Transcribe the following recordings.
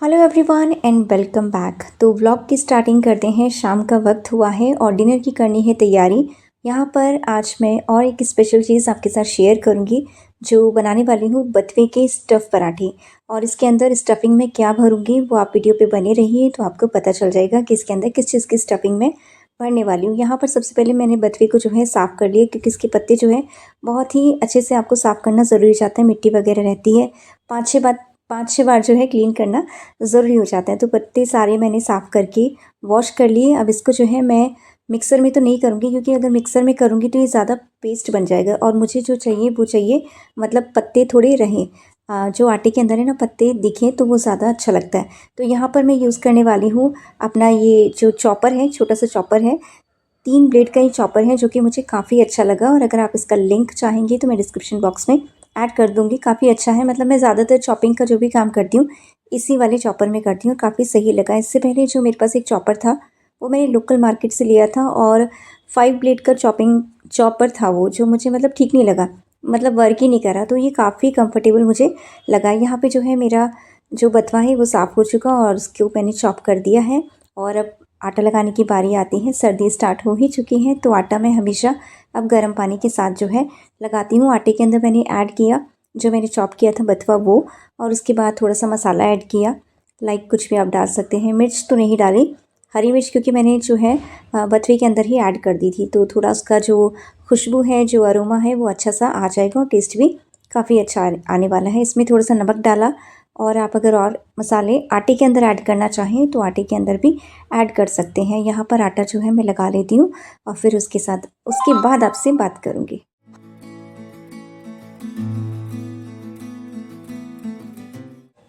Hello everyone and welcome back. तो vlog की starting करते हैं। शाम का वक्त हुआ है और डिनर की करनी है तैयारी। यहाँ पर आज मैं और एक स्पेशल चीज़ आपके साथ शेयर करूँगी जो बनाने वाली हूँ बथुए के स्टफ़ पराठे। और इसके अंदर स्टफिंग में क्या भरूँगी वो आप वीडियो पे बने रहिए तो आपको पता चल जाएगा कि इसके अंदर किस चीज़ की स्टफिंग में भरने वाली हूँ। यहाँ पर सबसे पहले मैंने बथुए को जो है साफ़ कर लिया क्योंकि इसके पत्ते जो है बहुत ही अच्छे से आपको साफ़ करना ज़रूरी हो जाता है। मिट्टी वगैरह रहती है, 5-6 बार जो है क्लीन करना ज़रूरी हो जाता है। तो पत्ते सारे मैंने साफ़ करके वॉश कर लिए। अब इसको जो है मैं मिक्सर में तो नहीं करूँगी क्योंकि अगर मिक्सर में करूँगी तो ये ज़्यादा पेस्ट बन जाएगा और मुझे जो चाहिए वो चाहिए मतलब पत्ते थोड़े रहें। जो आटे के अंदर है ना पत्ते दिखें तो वो ज़्यादा अच्छा लगता है। तो यहाँ पर मैं यूज़ करने वाली हूँ अपना ये जो चॉपर है, छोटा सा चॉपर है, 3 ब्लेड का ही चॉपर है जो कि मुझे काफ़ी अच्छा लगा। और अगर आप इसका लिंक चाहेंगे तो मैं डिस्क्रिप्शन बॉक्स में ऐड कर दूँगी। काफ़ी अच्छा है, मतलब मैं ज़्यादातर चॉपिंग का जो भी काम करती हूँ इसी वाले चॉपर में करती हूँ, काफ़ी सही लगा। इससे पहले जो मेरे पास एक चॉपर था वो मैंने लोकल मार्केट से लिया था और 5 ब्लेड का चॉपर था वो, जो मुझे मतलब ठीक नहीं लगा, मतलब वर्क ही नहीं करा। तो ये काफ़ी कंफर्टेबल मुझे लगा। यहाँ पे जो है मेरा जो बथुआ है वो साफ़ हो चुका और उसको मैंने चॉप कर दिया है। और अब आटा लगाने की बारी आती है। सर्दी स्टार्ट हो ही चुकी है तो आटा मैं हमेशा अब गर्म पानी के साथ जो है लगाती हूँ। आटे के अंदर मैंने ऐड किया जो मैंने चॉप किया था बथुआ वो, और उसके बाद थोड़ा सा मसाला ऐड किया। लाइक कुछ भी आप डाल सकते हैं, मिर्च तो नहीं डाली, हरी मिर्च क्योंकि मैंने जो है बथुए के अंदर ही ऐड कर दी थी। तो थोड़ा उसका जो खुशबू है, जो अरोमा है वो अच्छा सा आ जाएगा और टेस्ट भी काफ़ी अच्छा आने वाला है। इसमें थोड़ा सा नमक डाला और आप अगर और मसाले आटे के अंदर ऐड करना चाहें तो आटे के अंदर भी ऐड कर सकते हैं। यहाँ पर आटा जो है मैं लगा लेती हूँ और फिर उसके बाद आपसे बात करूँगी।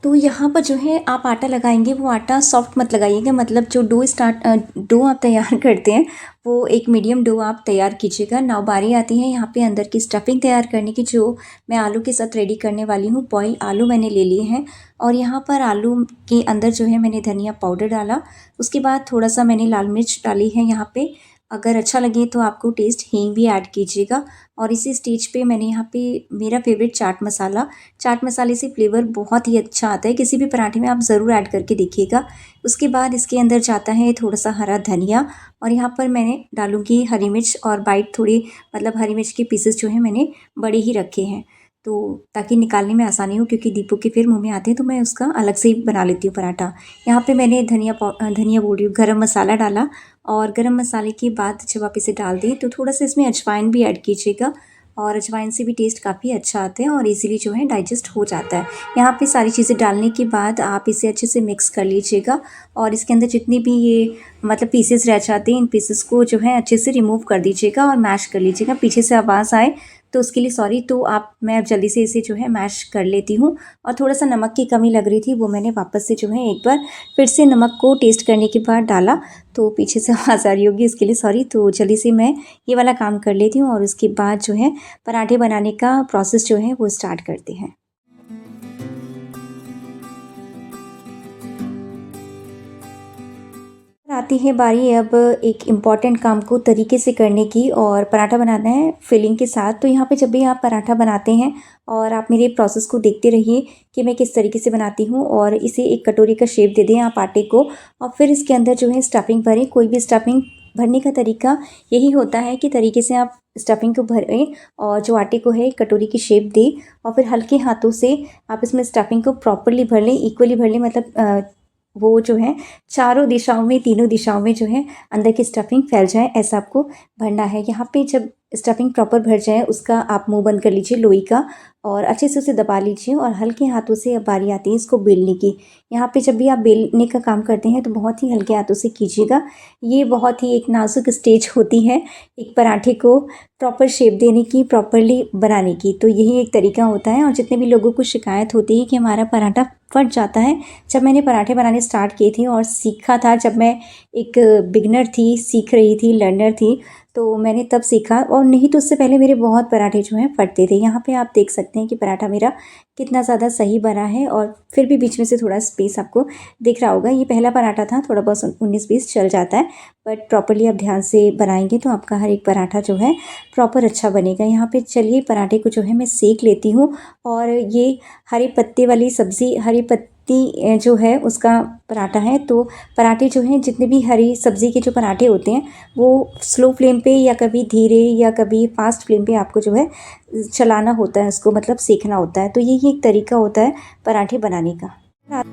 तो यहाँ पर जो है आप आटा लगाएंगे वो आटा सॉफ्ट मत लगाइएगा, मतलब जो डो आप तैयार करते हैं वो एक मीडियम डो आप तैयार कीजिएगा। नाउ बारी आती है यहाँ पे अंदर की स्टफिंग तैयार करने की, जो मैं आलू के साथ रेडी करने वाली हूँ। बॉयल आलू मैंने ले लिए हैं और यहाँ पर आलू के अंदर जो है मैंने धनिया पाउडर डाला, उसके बाद थोड़ा सा मैंने लाल मिर्च डाली है यहाँ पे। अगर अच्छा लगे तो आपको टेस्ट हींग भी ऐड कीजिएगा। और इसी स्टेज पे मैंने यहाँ पे मेरा फेवरेट चाट मसाले से फ्लेवर बहुत ही अच्छा आता है, किसी भी पराठे में आप ज़रूर ऐड करके देखिएगा। उसके बाद इसके अंदर जाता है थोड़ा सा हरा धनिया और यहाँ पर मैंने डालूँगी हरी मिर्च और बाइट थोड़ी, मतलब हरी मिर्च के पीसेस जो है मैंने बड़े ही रखे हैं तो ताकि निकालने में आसानी हो, क्योंकि दीपू के फिर मुँह में आते हैं तो मैं उसका अलग से ही बना लेती हूँ पराठा। यहाँ पे मैंने धनिया बोल रही हूँ, गरम मसाला डाला और गरम मसाले के बाद जब आप इसे डाल दें तो थोड़ा सा इसमें अजवाइन भी ऐड कीजिएगा और अजवाइन से भी टेस्ट काफ़ी अच्छा आता है और इजीली जो है डाइजेस्ट हो जाता है। यहाँ पे सारी चीज़ें डालने के बाद आप इसे अच्छे से मिक्स कर लीजिएगा और इसके अंदर जितनी भी ये मतलब पीसेस रह जाते हैं इन पीसेस को जो है अच्छे से रिमूव कर दीजिएगा और मैश कर लीजिएगा। पीछे से आवाज़ आए तो उसके लिए सॉरी। तो मैं अब जल्दी से इसे जो है मैश कर लेती हूँ। और थोड़ा सा नमक की कमी लग रही थी वो मैंने वापस से जो है एक बार फिर से नमक को टेस्ट करने के बाद डाला, तो पीछे से आवाज़ आ रही होगी इसके लिए सॉरी। तो जल्दी से मैं ये वाला काम कर लेती हूँ और उसके बाद जो है पराठे बनाने का प्रोसेस जो है वो स्टार्ट करते हैं। आती है बारी अब एक इम्पॉर्टेंट काम को तरीके से करने की, और पराठा बनाना है फिलिंग के साथ। तो यहाँ पे जब भी आप पराठा बनाते हैं और आप मेरे प्रोसेस को देखते रहिए कि मैं किस तरीके से बनाती हूँ और इसे एक कटोरी का शेप दे दें आप आटे को और फिर इसके अंदर जो है स्टफिंग भरें। कोई भी स्टफिंग भरने का तरीका यही होता है कि तरीके से आप स्टफिंग को भरें और जो आटे को है कटोरी की शेप दें और फिर हल्के हाथों से आप इसमें स्टफिंग को प्रॉपरली भर लें, इक्वली भर लें, मतलब वो जो है चारों दिशाओं में, तीनों दिशाओं में जो है अंदर की स्टफिंग फैल जाए ऐसा आपको भरना है। यहाँ पे जब स्टफिंग प्रॉपर भर जाए उसका आप मुंह बंद कर लीजिए लोई का और अच्छे से उसे दबा लीजिए और हल्के हाथों से अब बारी आती है इसको बेलने की। यहाँ पे जब भी आप बेलने का काम करते हैं तो बहुत ही हल्के हाथों से कीजिएगा। ये बहुत ही एक नाजुक स्टेज होती है एक पराठे को प्रॉपर शेप देने की, प्रॉपरली बनाने की। तो यही एक तरीका होता है। और जितने भी लोगों को शिकायत होती है कि हमारा पराठा फट जाता है, जब मैंने पराठे बनाने स्टार्ट किए थे और सीखा था, जब मैं एक बिगनर थी, सीख रही थी, लर्नर थी, तो मैंने तब सीखा। और नहीं तो उससे पहले मेरे बहुत पराठे जो हैं फटते थे। यहाँ पे आप देख सकते हैं कि पराठा मेरा कितना ज़्यादा सही बना है और फिर भी बीच में से थोड़ा स्पेस आपको दिख रहा होगा। ये पहला पराठा था, थोड़ा बहुत 19-20 चल जाता है, बट प्रॉपरली आप ध्यान से बनाएंगे तो आपका हर एक पराठा जो है प्रॉपर अच्छा बनेगा। यहाँ पे चलिए पराठे को जो है मैं सेक लेती हूँ। और ये हरे पत्ते वाली सब्ज़ी, जो है उसका पराठा है। तो पराठे जो हैं, जितने भी हरी सब्ज़ी के जो पराठे होते हैं, वो स्लो फ्लेम पे या कभी धीरे या कभी फास्ट फ्लेम पे आपको जो है चलाना होता है, उसको मतलब सेकना होता है। तो यही एक तरीका होता है पराठे बनाने का।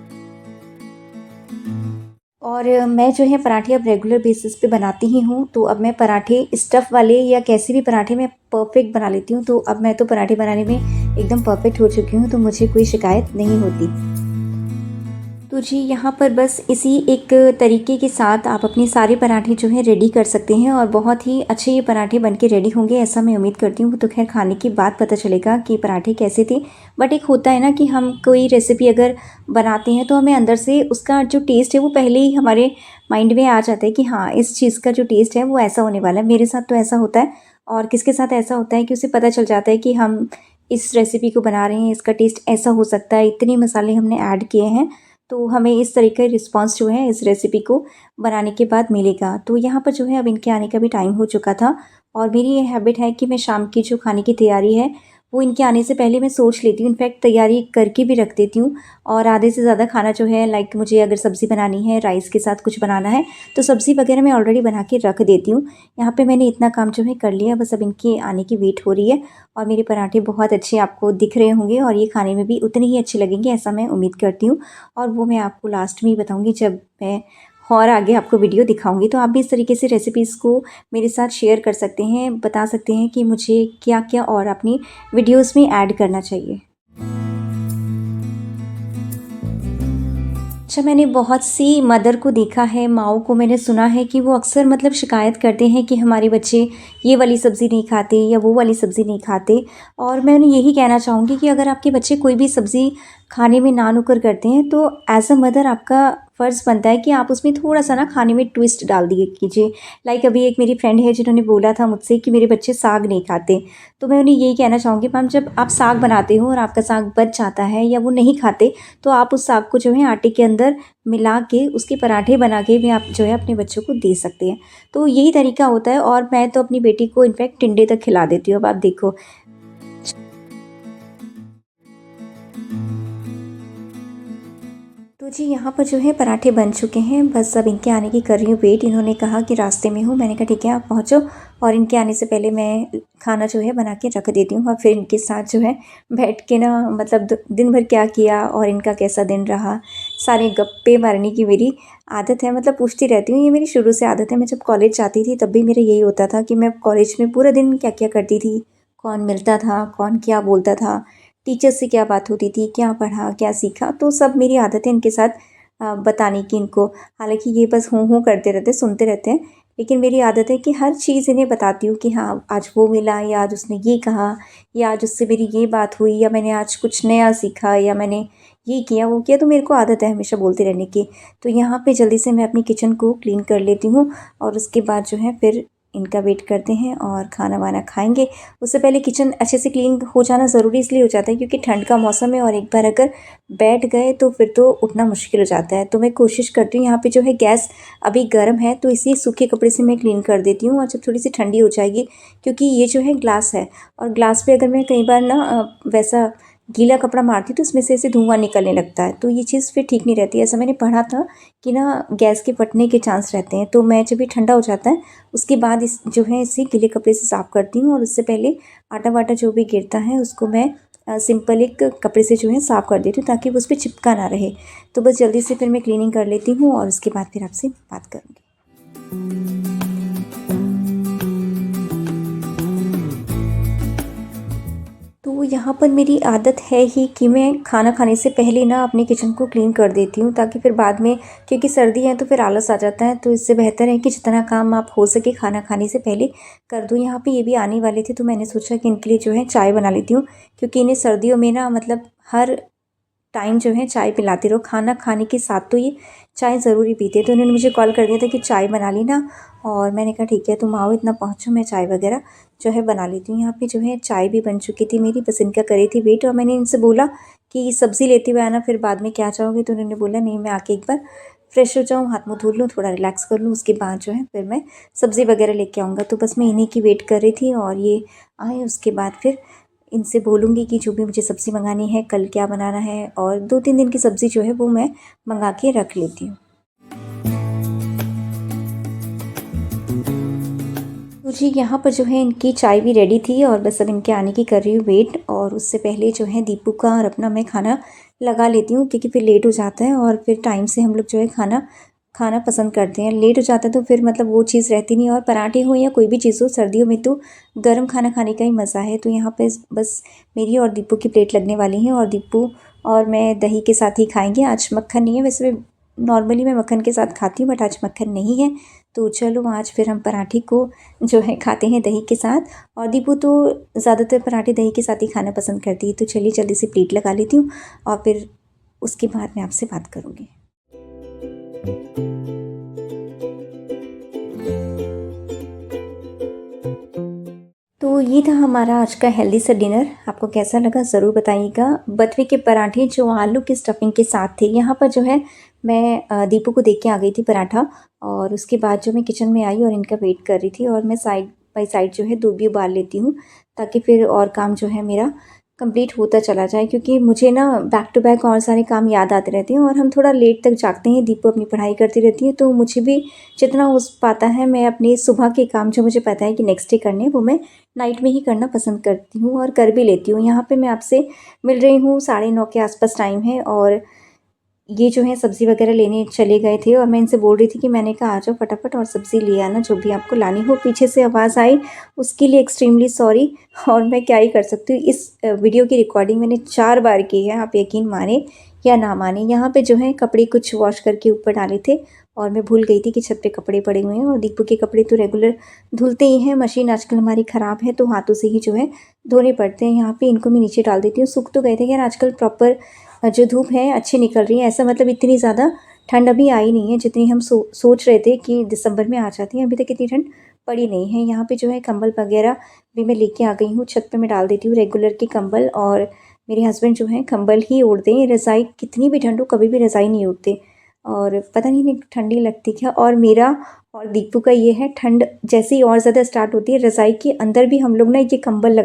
और मैं जो है पराठे अब रेगुलर बेसिस पे बनाती ही हूँ। तो अब मैं पराठे स्टफ़ वाले या कैसे भी पराठे मैं परफ़ेक्ट बना लेती हूँ। तो अब मैं तो पराठे बनाने में एकदम परफ़ेक्ट हो चुकी हूँ, तो मुझे कोई शिकायत नहीं होती। तो जी, यहाँ पर बस इसी एक तरीके के साथ आप अपने सारे पराठे जो हैं रेडी कर सकते हैं और बहुत ही अच्छे ये पराठे बन के रेडी होंगे, ऐसा मैं उम्मीद करती हूँ। तो खैर, खाने के बाद पता चलेगा कि पराठे कैसे थे। बट एक होता है ना कि हम कोई रेसिपी अगर बनाते हैं तो हमें अंदर से उसका जो टेस्ट है वो पहले ही हमारे माइंड में आ जाता है कि हाँ, इस चीज़ का जो टेस्ट है वो ऐसा होने वाला है। मेरे साथ तो ऐसा होता है, और किसके साथ ऐसा होता है कि उसे पता चल जाता है कि हम इस रेसिपी को बना रहे हैं, इसका टेस्ट ऐसा हो सकता है, इतने मसाले हमने ऐड किए हैं। तो हमें इस तरह का रिस्पॉन्स जो है इस रेसिपी को बनाने के बाद मिलेगा। तो यहाँ पर जो है अब इनके आने का भी टाइम हो चुका था, और मेरी ये हैबिट है कि मैं शाम की जो खाने की तैयारी है वो इनके आने से पहले मैं सोच लेती हूँ, इनफैक्ट तैयारी करके भी रख देती हूँ। और आधे से ज़्यादा खाना जो है, लाइक मुझे अगर सब्ज़ी बनानी है, राइस के साथ कुछ बनाना है, तो सब्ज़ी वगैरह मैं ऑलरेडी बना के रख देती हूँ। यहाँ पे मैंने इतना काम जो है कर लिया, बस अब इनके आने की वेट हो रही है। और मेरे पराठे बहुत अच्छे आपको दिख रहे होंगे और ये खाने में भी उतने ही अच्छे लगेंगे, ऐसा मैं उम्मीद करती हूँ। और वो मैं आपको लास्ट में ही बताऊँगी, जब मैं और आगे आपको वीडियो दिखाऊँगी। तो आप भी इस तरीके से रेसिपीज़ को मेरे साथ शेयर कर सकते हैं, बता सकते हैं कि मुझे क्या-क्या और अपनी वीडियोज़ में ऐड करना चाहिए। अच्छा, मैंने बहुत सी मदर को देखा है, माँओं को मैंने सुना है कि वो अक्सर मतलब शिकायत करते हैं कि हमारे बच्चे ये वाली सब्ज़ी नहीं खाते या वो वाली सब्ज़ी नहीं खाते। और मैं उन्हें यही कहना चाहूँगी कि अगर आपके बच्चे कोई भी सब्ज़ी खाने में ना-नुकुर करते हैं, तो एज़ अ मदर आपका फ़र्ज़ बनता है कि आप उसमें थोड़ा-सा ना खाने में ट्विस्ट डाल दिया कीजिए। लाइक अभी एक मेरी फ्रेंड है जिन्होंने बोला था मुझसे कि मेरे बच्चे साग नहीं खाते। तो मैं उन्हें यही कहना चाहूँगी, मैम, जब आप साग बनाते हो और आपका साग बच जाता है या वो नहीं खाते, तो आप उस साग को जो है आटे के अंदर मिला के उसके पराठे बना के भी आप जो है अपने बच्चों को दे सकते हैं। तो यही तरीका होता है, और मैं तो अपनी बेटी को इनफैक्ट टिंडे तक खिला देती हूँ। अब आप देखो। तो जी, यहाँ पर जो है पराठे बन चुके हैं, बस अब इनके आने की कर रही हूँ वेट। इन्होंने कहा कि रास्ते में हूँ, मैंने कहा ठीक है आप पहुँचो, और इनके आने से पहले मैं खाना जो है बना के रख देती हूँ, और फिर इनके साथ जो है बैठ के ना मतलब दिन भर क्या किया और इनका कैसा दिन रहा, सारे गप्पे मारने की मेरी आदत है। मतलब पूछती रहती हूँ, ये मेरी शुरू से आदत है। मैं जब कॉलेज जाती थी तब भी मेरा यही होता था कि मैं कॉलेज में पूरा दिन क्या क्या करती थी, कौन मिलता था, कौन क्या बोलता था, टीचर से क्या बात होती थी, क्या पढ़ा, क्या सीखा, तो सब मेरी आदत है इनके साथ बताने की इनको। हालाँकि ये बस हूँ करते रहते, सुनते रहते हैं, लेकिन मेरी आदत है कि हर चीज़ इन्हें बताती हूँ कि हाँ, आज वो मिला, या आज उसने ये कहा, या आज उससे मेरी ये बात हुई, या मैंने आज कुछ नया सीखा, या मैंने ये किया, वो किया। तो मेरे को आदत है हमेशा बोलते रहने की। तो यहाँ पे जल्दी से मैं अपनी किचन को क्लीन कर लेती हूँ, और उसके बाद जो है फिर इनका वेट करते हैं और खाना-वाना खाएँगे। उससे पहले किचन अच्छे से क्लीन हो जाना ज़रूरी इसलिए हो जाता है क्योंकि ठंड का मौसम है, और एक बार अगर बैठ गए तो फिर तो उठना मुश्किल हो जाता है। तो मैं कोशिश करती हूँ, यहाँ पे जो है गैस अभी गर्म है, तो इसी सूखे कपड़े से मैं क्लीन कर देती हूँ, और जब थोड़ी सी ठंडी हो जाएगी, क्योंकि ये जो है ग्लास है, और ग्लास पे अगर मैं कई बार ना वैसा गीला कपड़ा मारती हूँ तो उसमें से ऐसे धुआँ निकलने लगता है, तो ये चीज़ फिर ठीक नहीं रहती है। ऐसा मैंने पढ़ा था कि ना गैस के फटने के चांस रहते हैं। तो मैं जब ये ठंडा हो जाता है उसके बाद इस जो है इसे गीले कपड़े से साफ़ करती हूँ, और उससे पहले आटा-वाटा जो भी गिरता है उसको मैं सिंपल एक कपड़े से जो है साफ़ कर देती हूँ, ताकि वो उस पे चिपका ना रहे। तो बस जल्दी से फिर मैं क्लीनिंग कर लेती हूँ, और उसके बाद फिर आपसे बात करूँगी। तो यहाँ पर मेरी आदत है ही कि मैं खाना खाने से पहले ना अपने किचन को क्लीन कर देती हूँ, ताकि फिर बाद में, क्योंकि सर्दी है तो फिर आलस आ जाता है, तो इससे बेहतर है कि जितना काम आप हो सके खाना खाने से पहले कर दो। यहाँ पे ये भी आने वाले थे, तो मैंने सोचा कि इनके लिए जो है चाय बना लेती हूँ, क्योंकि इन्हें सर्दियों में ना मतलब हर टाइम जो है चाय पिलाती रहो, खाना खाने के साथ तो ये चाय ज़रूर ही पीते हैं। तो उन्होंने मुझे कॉल कर दिया था कि चाय बना ली ना, और मैंने कहा ठीक है, तुम आओ, इतना पहुँचो, मैं चाय वगैरह जो है बना लेती हूँ। यहाँ पे जो है चाय भी बन चुकी थी मेरी, बस इनका कर रही थी वेट, और मैंने इनसे बोला कि सब्ज़ी लेते हुए आना, फिर बाद में क्या चाहोगे, तो उन्होंने बोला नहीं, मैं आके एक बार फ्रेश हो जाऊँ, हाथ मुँह धो लूँ, थोड़ा रिलैक्स कर लूँ, उसके बाद जो है फिर मैं सब्ज़ी वगैरह लेके आऊँगा। तो बस मैं इन्हीं की वेट कर रही थी, और ये आए, उसके बाद फिर इनसे बोलूँगी कि जो भी मुझे सब्ज़ी मंगानी है, कल क्या बनाना है, और 2-3 दिन की सब्ज़ी जो है वो मैं मंगा के रख लेती हूँ। तो जी यहाँ पर जो है इनकी चाय भी रेडी थी और बस अब इनके आने की कर रही हूँ वेट, और उससे पहले जो है दीपू का और अपना मैं खाना लगा लेती हूँ, क्योंकि फिर लेट हो जाता है और फिर टाइम से हम लोग जो है खाना खाना पसंद करते हैं। लेट हो जाता है तो फिर मतलब वो चीज़ रहती नहीं, और पराठे हो या कोई भी चीज़ हो, सर्दियों में तो गर्म खाना खाने का ही मज़ा है। तो यहाँ पे बस मेरी और दीपू की प्लेट लगने वाली है, और दीपू और मैं दही के साथ ही खाएंगे। आज मक्खन नहीं है, वैसे नॉर्मली मैं मक्खन के साथ खाती हूँ, बट आज मक्खन नहीं है। तो चलो आज फिर हम पराठे को जो है खाते हैं दही के साथ, और दीपू तो ज़्यादातर पराठे दही के साथ ही खाना पसंद करती है। तो चलिए जल्दी से प्लेट लगा लेती हूँ और फिर उसके बाद मैं आपसे बात करूँगी। तो ये था हमारा आज का हेल्दी सा डिनर। आपको कैसा लगा ज़रूर बताइएगा। बथुए के पराठे जो आलू की स्टफिंग के साथ थे। यहाँ पर जो है मैं दीपू को देख के आ गई थी पराठा, और उसके बाद जो मैं किचन में आई और इनका वेट कर रही थी, और मैं साइड बाय साइड जो है दूध भी उबाल लेती हूँ, ताकि फिर और काम जो है मेरा कंप्लीट होता चला जाए, क्योंकि मुझे ना बैक टू बैक और सारे काम याद आते रहते हैं और हम थोड़ा लेट तक जागते हैं। दीपू अपनी पढ़ाई करती रहती है, तो मुझे भी जितना हो पाता है मैं अपने सुबह के काम जो मुझे पता है कि नेक्स्ट डे करने हैं, वो मैं नाइट में ही करना पसंद करती हूँ और कर भी लेती हूँ। यहाँ पे मैं आपसे मिल रही हूँ 9:30 के आसपास टाइम है, और ये जो है सब्ज़ी वगैरह लेने चले गए थे, और मैं इनसे बोल रही थी कि मैंने कहा आ जाओ फटाफट और सब्ज़ी ले आना जो भी आपको लानी हो। पीछे से आवाज़ आई, उसके लिए एक्सट्रीमली सॉरी, और मैं क्या ही कर सकती हूँ। इस वीडियो की रिकॉर्डिंग मैंने 4 बार की है, आप यकीन माने या ना माने। यहाँ पे जो है कपड़े कुछ वॉश करके ऊपर डाले थे, और मैं भूल गई थी कि छत पे कपड़े पड़े हुए हैं, और दीपू के कपड़े तो रेगुलर धुलते ही हैं। मशीन आजकल हमारी ख़राब है, तो हाथों से ही जो है धोने पड़ते हैं। यहाँ पे इनको मैं नीचे डाल देती हूँ। सूख तो गए थे यार, आजकल प्रॉपर जो धूप है अच्छी निकल रही है। ऐसा मतलब इतनी ज़्यादा ठंड अभी आई नहीं है जितनी हम सोच रहे थे कि दिसंबर में आ जाती है। अभी तक इतनी ठंड पड़ी नहीं है। यहाँ पे जो है कंबल वगैरह भी मैं लेके आ गई हूँ, छत पे मैं डाल देती हूँ रेगुलर के कंबल, और मेरे हस्बैंड जो हैं कंबल ही ओढ़ते हैं। रज़ाई कितनी भी ठंड हो कभी भी रज़ाई नहीं ओढ़ते, और पता नहीं इन्हें ठंडी लगती क्या। और मेरा और दीपू का ये है, ठंड जैसे ही और ज़्यादा स्टार्ट होती है रज़ाई के अंदर भी हम लोग ना ये कंबल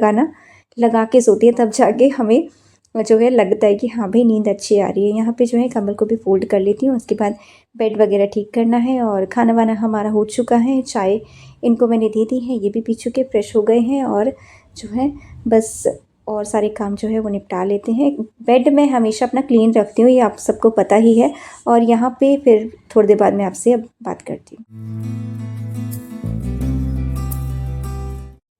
लगा के सोते हैं, तब जाके हमें जो है लगता है कि हाँ भाई नींद अच्छी आ रही है। यहाँ पे जो है कंबल को भी फोल्ड कर लेती हूँ। उसके बाद बेड वगैरह ठीक करना है, और खाना वाना हमारा हो चुका है। चाय इनको मैंने दे दी है, ये भी पी चुके फ्रेश हो गए हैं, और जो है बस और सारे काम जो है वो निपटा लेते हैं। बेड मैं हमेशा अपना क्लीन रखती हूँ, ये आप सबको पता ही है। और यहाँ पे फिर थोड़ी देर बाद मैं आपसे अब बात करती हूँ।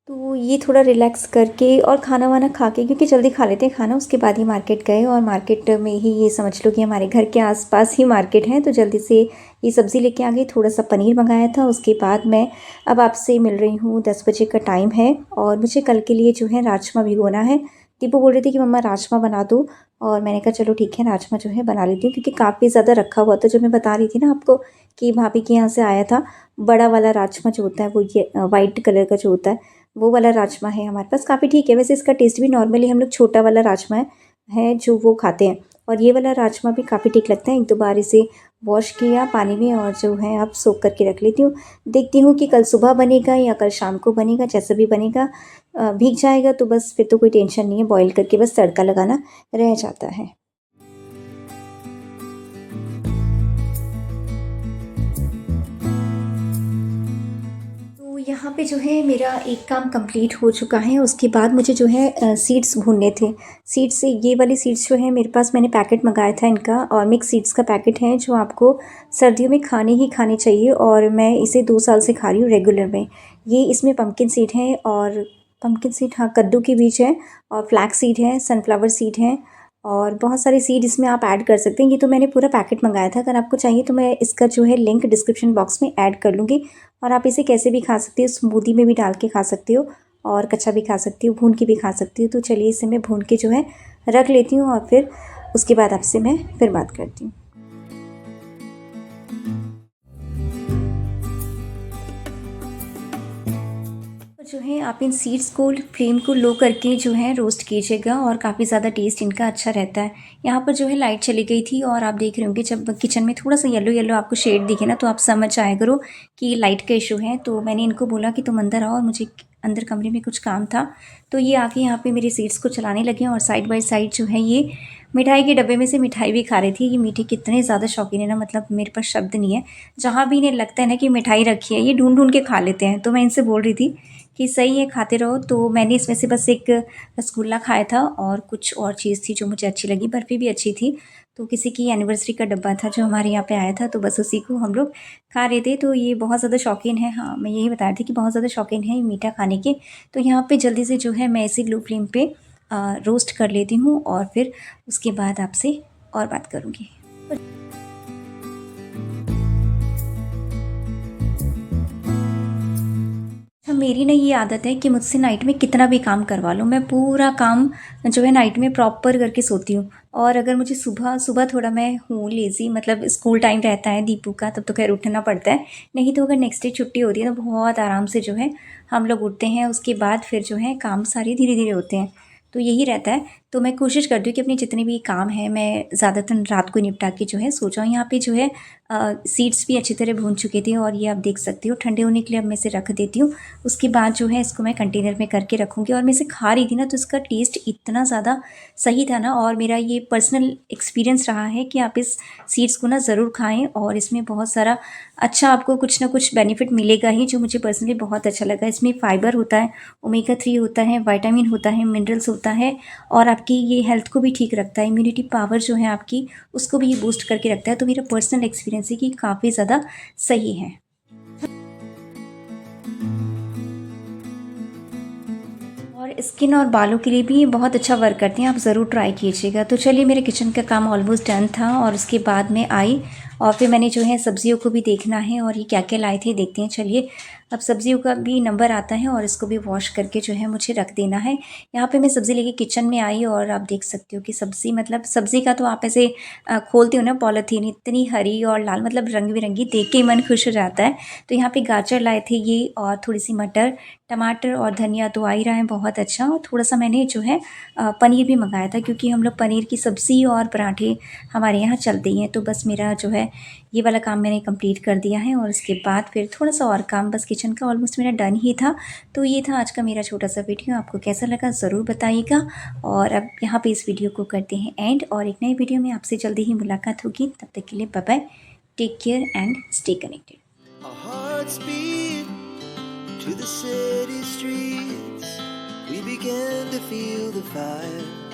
तो ये थोड़ा रिलैक्स करके और खाना वाना खा के, क्योंकि जल्दी खा लेते हैं खाना, उसके बाद ही मार्केट गए, और मार्केट में ही ये समझ लो कि हमारे घर के आसपास ही मार्केट है। तो जल्दी से ये सब्ज़ी लेके आ गई, थोड़ा सा पनीर मंगाया था। उसके बाद मैं अब आपसे मिल रही हूँ, 10 बजे का टाइम है, और मुझे कल के लिए जो है राजमा भिगोना है। दीपू बोल रही थी कि मम्मा राजमा बना दो, और मैंने कहा चलो ठीक है राजमा जो है बना लेती हूँ, क्योंकि काफ़ी ज़्यादा रखा हुआ था। जो मैं बता रही थी ना आपको कि भाभी के यहाँ से आया था बड़ा वाला राजमा जो होता है, वो ये वाइट कलर का जो होता है, वो वाला राजमा है हमारे पास। काफ़ी ठीक है वैसे, इसका टेस्ट भी नॉर्मली हम लोग छोटा वाला राजमा है जो वो खाते हैं, और ये वाला राजमा भी काफ़ी ठीक लगता है। 1-2 बार इसे वॉश किया पानी में, और जो है अब सोक करके रख लेती हूँ। देखती हूँ कि कल सुबह बनेगा या कल शाम को बनेगा, जैसा भी बनेगा। भीग जाएगा तो बस फिर तो कोई टेंशन नहीं है, बॉईल करके बस तड़का लगाना रह जाता है। तो यहाँ पे जो है मेरा एक काम कंप्लीट हो चुका है। उसके बाद मुझे जो है सीड्स भूनने थे। सीड्स, ये वाली सीड्स जो है मेरे पास, मैंने पैकेट मंगाया था इनका, और मिक्स सीड्स का पैकेट है जो आपको सर्दियों में खाने ही खाने चाहिए, और मैं इसे 2 साल से खा रही हूँ रेगुलर में। ये इसमें पम्पकिन सीड है, और पम्पकिन सीड, हाँ कद्दू के बीज है, और फ्लैक्स सीड है, सनफ्लावर सीड है, और बहुत सारे सीड इसमें आप ऐड कर सकते हैं। ये तो मैंने पूरा पैकेट मंगाया था। अगर आपको चाहिए तो मैं इसका जो है लिंक डिस्क्रिप्शन बॉक्स में ऐड कर लूँगी, और आप इसे कैसे भी खा सकती हो, स्मूदी में भी डाल के खा सकती हो, और कच्चा भी खा सकती हो, भून के भी खा सकती हो। तो चलिए इसे मैं भून के जो है रख लेती हूँ, और फिर उसके बाद आपसे मैं फिर बात करती हूँ। तो जो है आप इन सीड्स को फ्लेम को लो करके जो है रोस्ट कीजिएगा, और काफ़ी ज़्यादा टेस्ट इनका अच्छा रहता है। यहाँ पर जो है लाइट चली गई थी, और आप देख रहे होंगे जब किचन में थोड़ा सा येलो येलो आपको शेड दिखे ना, तो आप समझ आया करो कि लाइट का इशू है। तो मैंने इनको बोला कि तुम अंदर आओ और मुझे अंदर कमरे में कुछ काम था, तो ये आके यहाँ पे मेरे सीड्स को चलाने लगे और साइड बाय साइड जो है ये मिठाई के डब्बे में से मिठाई भी खा रही थी। ये मीठे कितने ज़्यादा शौकीन है ना, मतलब मेरे पास शब्द नहीं है। जहाँ भी इन्हें लगता है ना कि मिठाई रखी है, ये ढूंढ के खा लेते हैं। तो मैं इनसे बोल रही थी कि सही है, खाते रहो। तो मैंने इसमें से बस एक रसगुल्ला खाया था और कुछ और चीज़ थी जो मुझे अच्छी लगी, बर्फ़ी भी अच्छी थी। तो किसी की एनिवर्सरी का डब्बा था जो हमारे यहाँ पे आया था, तो बस उसी को हम लोग खा रहे थे। तो ये बहुत ज़्यादा शौकीन है। हाँ, मैं यही बता रही थी कि बहुत ज़्यादा शौकीन है मीठा खाने के। तो यहाँ पे जल्दी से जो है मैं इसी लो फ्लेम पे रोस्ट कर लेती हूँ और फिर उसके बाद आपसे और बात करूँगी। अच्छा, मेरी ना ये आदत है कि मुझसे नाइट में कितना भी काम करवा लो, मैं पूरा काम जो है नाइट में प्रॉपर करके सोती हूँ। और अगर मुझे सुबह सुबह थोड़ा मैं हूँ लेज़ी, मतलब स्कूल टाइम रहता है दीपू का, तब तो खैर उठना पड़ता है। नहीं तो अगर नेक्स्ट डे छुट्टी होती है तो बहुत आराम से जो है हम लोग उठते हैं। उसके बाद फिर जो है काम सारे धीरे धीरे होते हैं। तो यही रहता है। तो मैं कोशिश करती हूँ कि अपने जितने भी काम हैं मैं ज़्यादातर रात को निपटा के जो है सो जाऊँ। यहाँ पे जो है सीड्स भी अच्छी तरह भून चुके थे और ये आप देख सकते हो ठंडे होने के लिए अब मैं इसे रख देती हूँ। उसके बाद जो है इसको मैं कंटेनर में करके रखूँगी। और मैं इसे खा रही थी ना, तो इसका टेस्ट इतना ज़्यादा सही था ना, और मेरा ये पर्सनल एक्सपीरियंस रहा है कि आप इस सीड्स को ना ज़रूर खाएँ और इसमें बहुत सारा अच्छा आपको कुछ ना कुछ बेनिफिट मिलेगा ही, जो मुझे पर्सनली बहुत अच्छा लगा। इसमें फाइबर होता है, ओमेगा 3 होता है, विटामिन होता है, मिनरल्स होता है और आपकी ये हेल्थ को भी ठीक रखता है। इम्यूनिटी पावर जो है आपकी, उसको भी ये बूस्ट करके रखता है। तो मेरा पर्सनल एक्सपीरियंस है कि काफ़ी ज़्यादा सही है। और स्किन और बालों के लिए भी ये बहुत अच्छा वर्क करते हैं, आप ज़रूर ट्राई कीजिएगा। तो चलिए, मेरे किचन का काम ऑलमोस्ट डन था और उसके बाद मैं आई और फिर मैंने जो है सब्जियों को भी देखना है और ये क्या क्या लाए थे देखते हैं। चलिए, अब सब्जियों का भी नंबर आता है और इसको भी वॉश करके जो है मुझे रख देना है। यहाँ पे मैं सब्ज़ी लेके किचन में आई और आप देख सकते हो कि सब्ज़ी, मतलब सब्ज़ी का तो आप ऐसे खोलते हो ना पॉलीथीन, इतनी हरी और लाल, मतलब रंग बिरंगी, देख के ही मन खुश हो जाता है। तो यहाँ पे गाजर लाए थे ये, और थोड़ी सी मटर, टमाटर और धनिया तो आ ही रहा है बहुत अच्छा। और थोड़ा-सा मैंने जो है पनीर भी मंगाया था, क्योंकि हम लोग पनीर की सब्ज़ी और पराठे हमारे यहाँ चलते ही हैं। तो बस मेरा जो है ये वाला काम मैंने कंप्लीट कर दिया है और इसके बाद फिर थोड़ा-सा और काम, बस किचन का ऑलमोस्ट मेरा डन ही था। तो ये था आज का मेरा छोटा-सा वीडियो, आपको कैसा लगा ज़रूर बताइएगा। और अब यहाँ पे इस वीडियो को करते हैं एंड, और एक नए वीडियो में आपसे जल्दी ही मुलाकात होगी। तब तक के लिए bye bye, take care and stay connected. To the city streets, we began to feel the fire.